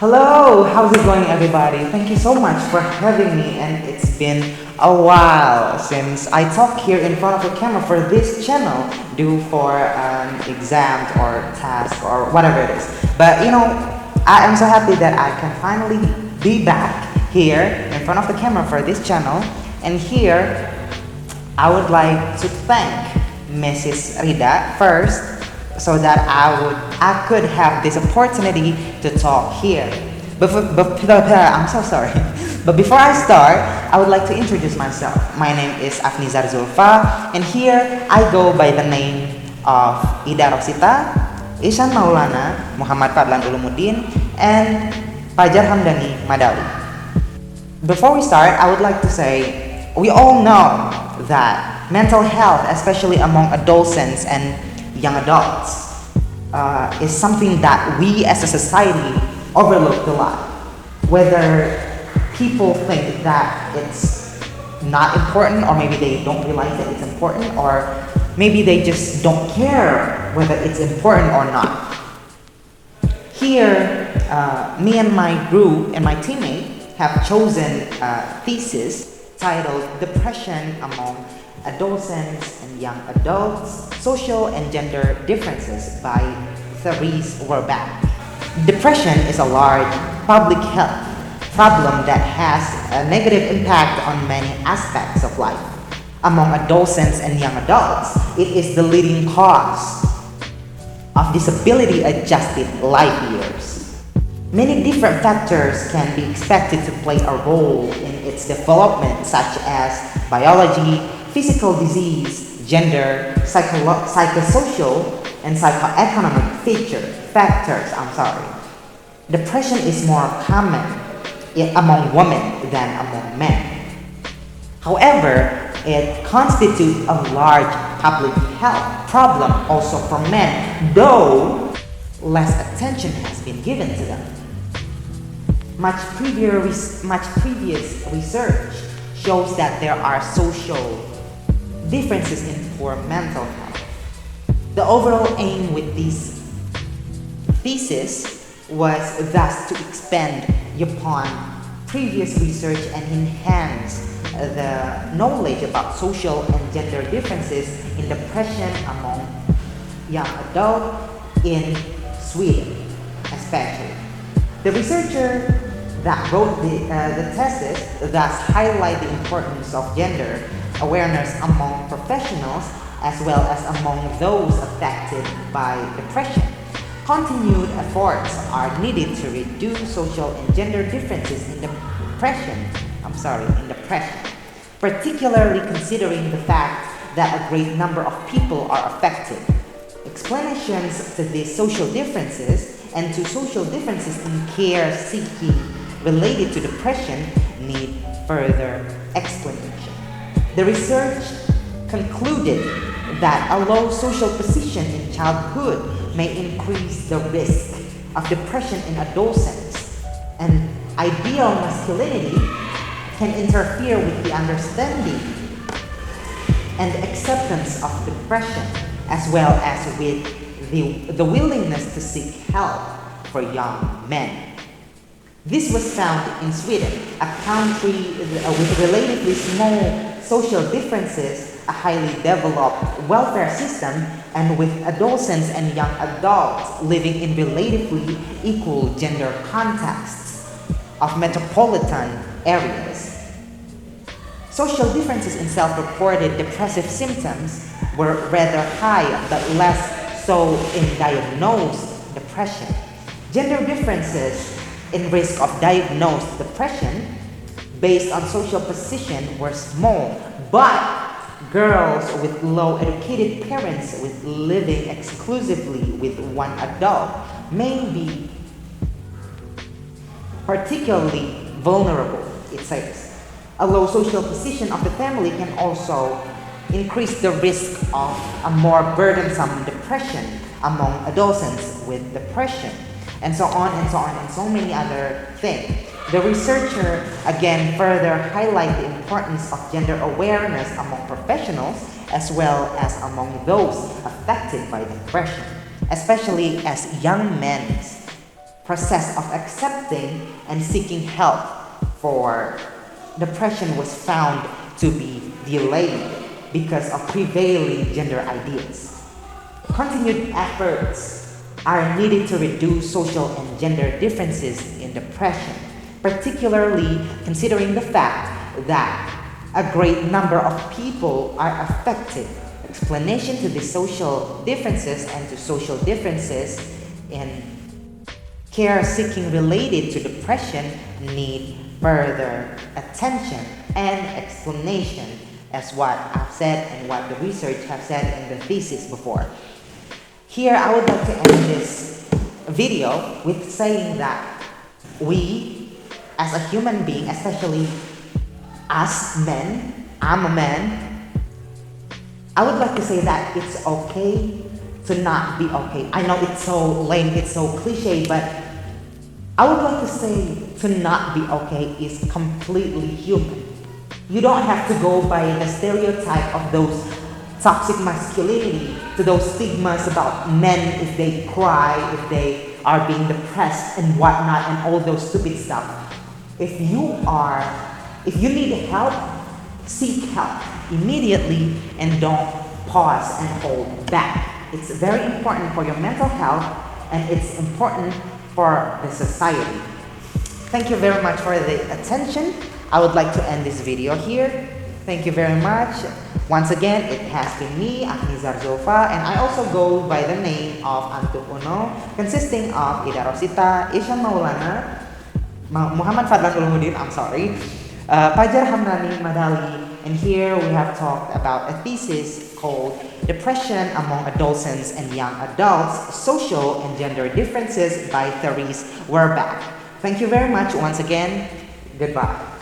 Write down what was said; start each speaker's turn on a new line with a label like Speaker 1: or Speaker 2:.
Speaker 1: Hello, how's it going, everybody? Thank you so much for having me, and it's been a while since I talk here in front of the camera for this channel, due for an exam or task or whatever it is. But I am so happy that I can finally be back here in front of the camera for this channel, and here I would like to thank Mrs. Rida first, so that I could have this opportunity to talk here. I'm so sorry. But before I start, I would like to introduce myself. My name is Afnizar M Zuelva A, and here I go by the name of Rosita, Ishan Maulana, Fadlan Ulumudin, and Pajatr Hamdani Madhali. Before we start, I would like to say we all know that mental health, especially among adolescents and young adults, is something that we as a society overlook a lot. Whether people think that it's not important, or maybe they don't realize that it's important, or maybe they just don't care whether it's important or not. Here, me and my group and my teammate have chosen a thesis titled Depression Among Adolescents and Young Adults, Social and Gender Differences by Therese Werbach. Depression is a large public health problem that has a negative impact on many aspects of life. Among adolescents and young adults, it is the leading cause of disability-adjusted life years. Many different factors can be expected to play a role in its development, such as biology, physical disease, gender, psychosocial, and psychoeconomic factors. Depression is more common among women than among men. However, it constitutes a large public health problem also for men, though less attention has been given to them. Much previous research shows that there are social differences in poor mental health. The overall aim with this thesis was thus to expand upon previous research and enhance the knowledge about social and gender differences in depression among young adults in Sweden, especially. The researcher that wrote the thesis thus highlight the importance of gender awareness among professionals as well as among those affected by depression. Continued efforts are needed to reduce social and gender differences in depression, particularly considering the fact that a great number of people are affected. Explanations to these social differences and to social differences in care seeking related to depression need further explanation. The research concluded that a low social position in childhood may increase the risk of depression in adolescents, and ideal masculinity can interfere with the understanding and acceptance of depression, as well as with the willingness to seek help for young men. This was found in Sweden, a country with relatively small social differences, a highly developed welfare system, and with adolescents and young adults living in relatively equal gender contexts of metropolitan areas. Social differences in self-reported depressive symptoms were rather high, but less so in diagnosed depression. Gender differences in risk of diagnosed depression based on social position were small, but girls with low educated parents with living exclusively with one adult may be particularly vulnerable, it says. A low social position of the family can also increase the risk of a more burdensome depression among adolescents with depression, and so on and so on, and so many other things. The researcher again further highlight the importance of gender awareness among professionals as well as among those affected by depression, especially as young men. process of accepting and seeking help for depression was found to be delayed because of prevailing gender ideas. Continued efforts are needed to reduce social and gender differences in depression, particularly considering the fact that a great number of people are affected. Explanation to the social differences and to social differences in care seeking related to depression need further attention and explanation, as what I've said and what the research have said in the thesis before. Here I would like to end this video with saying that we as a human being, especially us men, I'm a man, I would like to say that it's okay to not be okay. I know it's so lame, it's so cliche, but I would like to say to not be okay is completely human. You don't have to go by the stereotype of those toxic masculinity, to those stigmas about men if they cry, if they are being depressed and whatnot, and all those stupid stuff. If you need help, seek help immediately and don't pause and hold back. It's very important for your mental health and it's important for the society. Thank you very much for the attention. I would like to end this video here. Thank you very much. Once again, it has been me, Afnizar M Zuelva A, and I also go by the name of Anthoup Uno, consisting of Ida Rosita, Ishan Maulana, Muhammad Fadlan Ulumudin, Pajatr, Hamdani, Madhali, and here we have talked about a thesis called Depression Among Adolescents and Young Adults, Social and Gender Differences by Therese Werbach. Thank you very much once again. Goodbye.